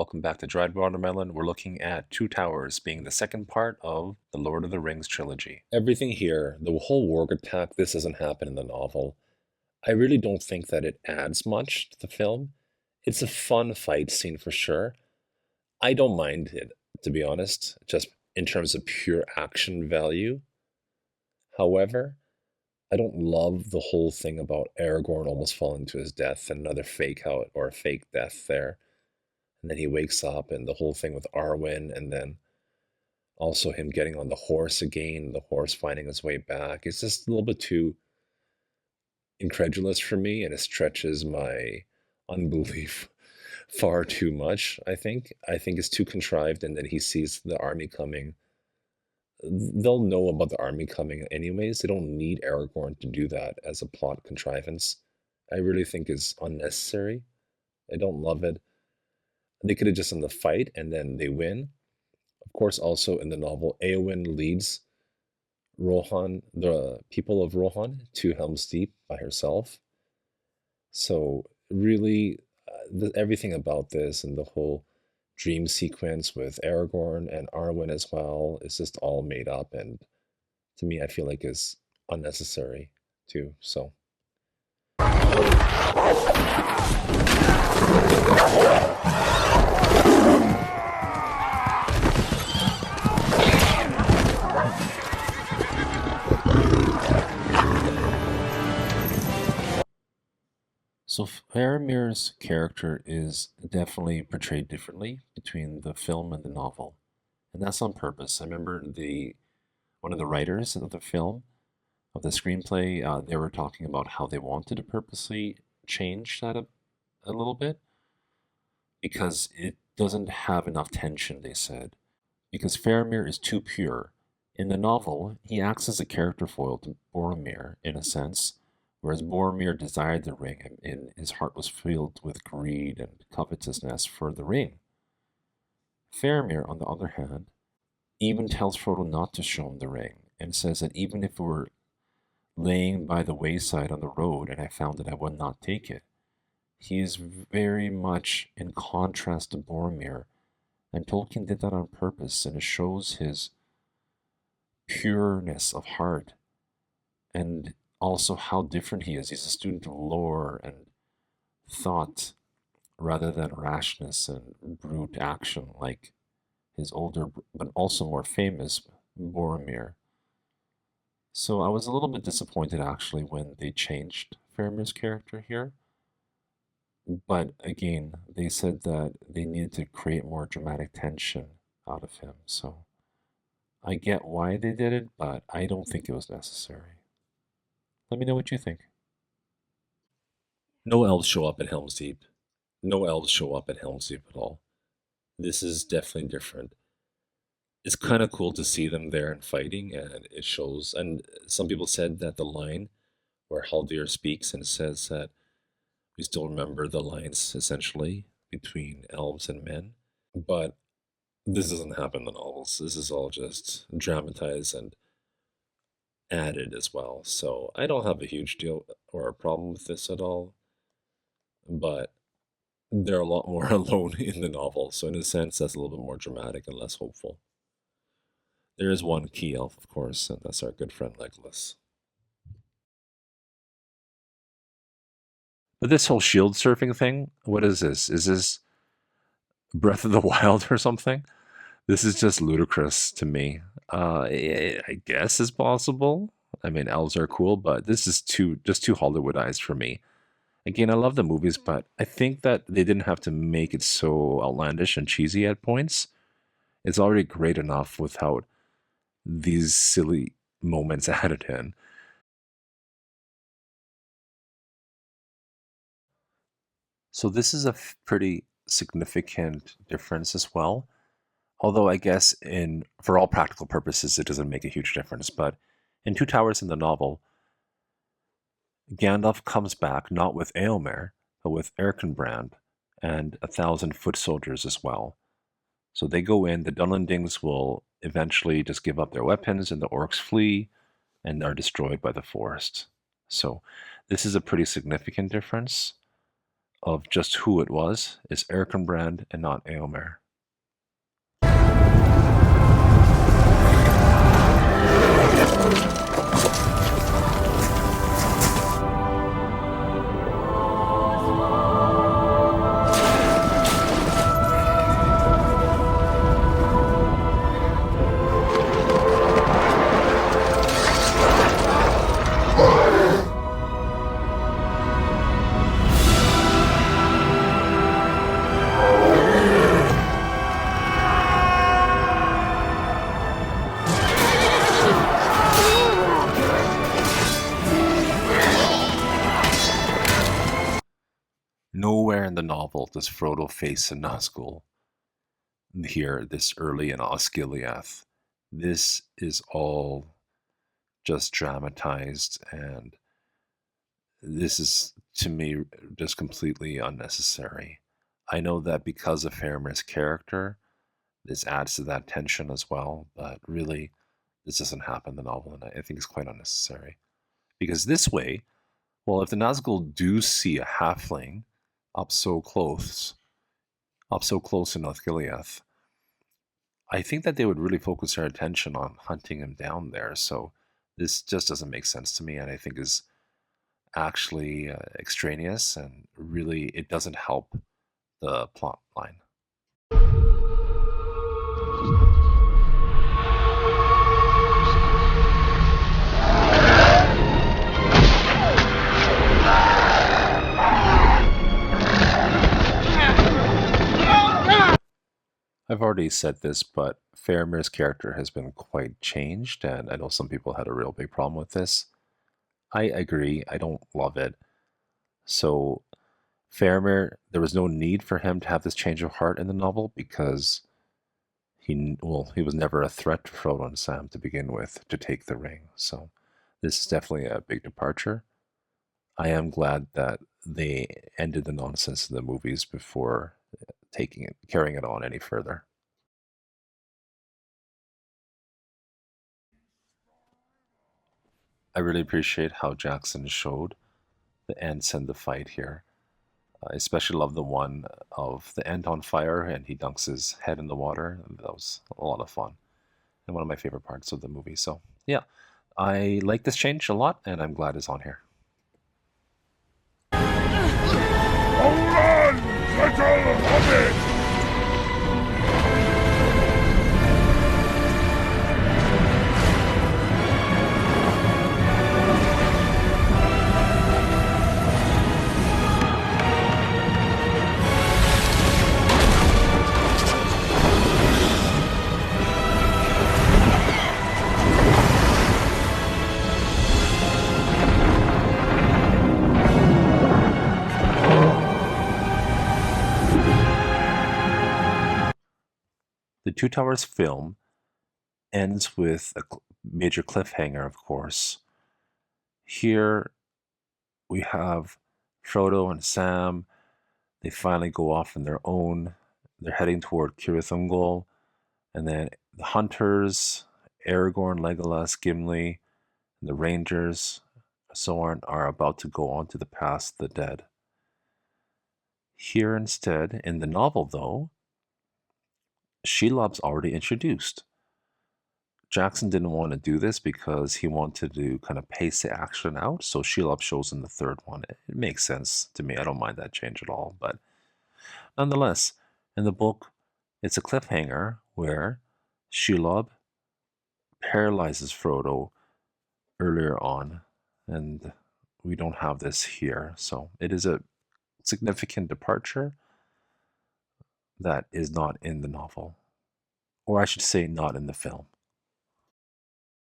welcome back to Dried Watermelon. We're looking at Two Towers, being the second part of the Lord of the Rings trilogy. Everything here, the whole warg attack, this doesn't happen in the novel. I really don't think that it adds much to the film. It's a fun fight scene for sure. I don't mind it, to be honest, just in terms of pure action value. However, I don't love the whole thing about Aragorn almost falling to his death and another fake out or a fake death there. And then he wakes up and the whole thing with Arwen, and then also him getting on the horse again, the horse finding his way back. It's just a little bit too incredulous for me, and it stretches my unbelief far too much, I think. I think it's too contrived, and then he sees the army coming. They'll know about the army coming anyways. They don't need Aragorn to do that as a plot contrivance. I really think is unnecessary. I don't love it. They could have just done the fight and then they win. Of course, also in the novel, Eowyn leads Rohan, the people of Rohan, to Helm's Deep by herself. So really, everything about this and the whole dream sequence with Aragorn and Arwen as well is just all made up, and to me, I feel like is unnecessary too. So. So Faramir's character is definitely portrayed differently between the film and the novel, and that's on purpose. I remember one of the writers of the film, of the screenplay, they were talking about how they wanted to purposely change that a little bit because it doesn't have enough tension, they said. Because Faramir is too pure. In the novel, he acts as a character foil to Boromir, in a sense, whereas Boromir desired the ring and his heart was filled with greed and covetousness for the ring. Faramir, on the other hand, even tells Frodo not to show him the ring, and says that even if it were laying by the wayside on the road and I found it, I would not take it. He is very much in contrast to Boromir, and Tolkien did that on purpose, and it shows his pureness of heart and also how different he is. He's a student of lore and thought rather than rashness and brute action like his older but also more famous Boromir. So I was a little bit disappointed actually when they changed Faramir's character here. But again, they said that they needed to create more dramatic tension out of him. So I get why they did it, but I don't think it was necessary. Let me know what you think. No elves show up at Helm's Deep. No elves show up at Helm's Deep at all. This is definitely different. It's kind of cool to see them there and fighting, and it shows. And some people said that the line where Haldir speaks and says that we still remember the lines essentially between elves and men, but this doesn't happen in the novels. This is all just dramatized and added as well. So I don't have a huge deal or a problem with this at all, but they're a lot more alone in the novel. So in a sense, that's a little bit more dramatic and less hopeful. There is one key elf, of course, and that's our good friend Legolas. But this whole shield surfing thing, what is this? Is this Breath of the Wild or something? This is just ludicrous to me. I guess it's possible. I mean, elves are cool, but this is too Hollywoodized for me. Again, I love the movies, but I think that they didn't have to make it so outlandish and cheesy at points. It's already great enough without these silly moments added in. So this is a pretty significant difference as well. Although I guess in for all practical purposes it doesn't make a huge difference, but in Two Towers in the novel, Gandalf comes back not with Eomer, but with Erkenbrand and 1,000 foot soldiers as well. So they go in, the Dunlendings will eventually just give up their weapons and the orcs flee and are destroyed by the forest. So this is a pretty significant difference. of just who it was is Erkenbrand and not Eomer. Nowhere in the novel does Frodo face a Nazgul here this early in Osgiliath. This is all just dramatized, and this is, to me, just completely unnecessary. I know that because of Faramir's character, this adds to that tension as well, but really, this doesn't happen in the novel, and I think it's quite unnecessary. Because this way, well, if the Nazgul do see a halfling up so close, in Osgiliath, I think that they would really focus their attention on hunting him down there. So this just doesn't make sense to me, and I think is actually extraneous, and really it doesn't help the plot line. I've already said this, but Faramir's character has been quite changed, and I know some people had a real big problem with this. I agree, I don't love it. So, Faramir, there was no need for him to have this change of heart in the novel because he was never a threat to Frodo and Sam to begin with to take the ring. So, this is definitely a big departure. I am glad that they ended the nonsense in the movies before carrying it on any further. I really appreciate how Jackson showed the Ents and the fight here. I especially love the one of the Ent on fire and he dunks his head in the water. That was a lot of fun and one of my favorite parts of the movie. So, yeah, I like this change a lot and I'm glad it's on here. Run, little hobbit! The Two Towers film ends with a major cliffhanger, of course. Here we have Frodo and Sam. They finally go off on their own. They're heading toward Cirith and then the hunters, Aragorn, Legolas, Gimli, and the rangers, so on, are about to go on to the Pass of the Dead. Here instead, in the novel though, Shelob's already introduced. Jackson didn't want to do this because he wanted to kind of pace the action out, so Shelob shows in the third one. It makes sense to me. I don't mind that change at all, but nonetheless, in the book, it's a cliffhanger where Shelob paralyzes Frodo earlier on, and we don't have this here. So it is a significant departure that is not in the novel, or I should say, not in the film.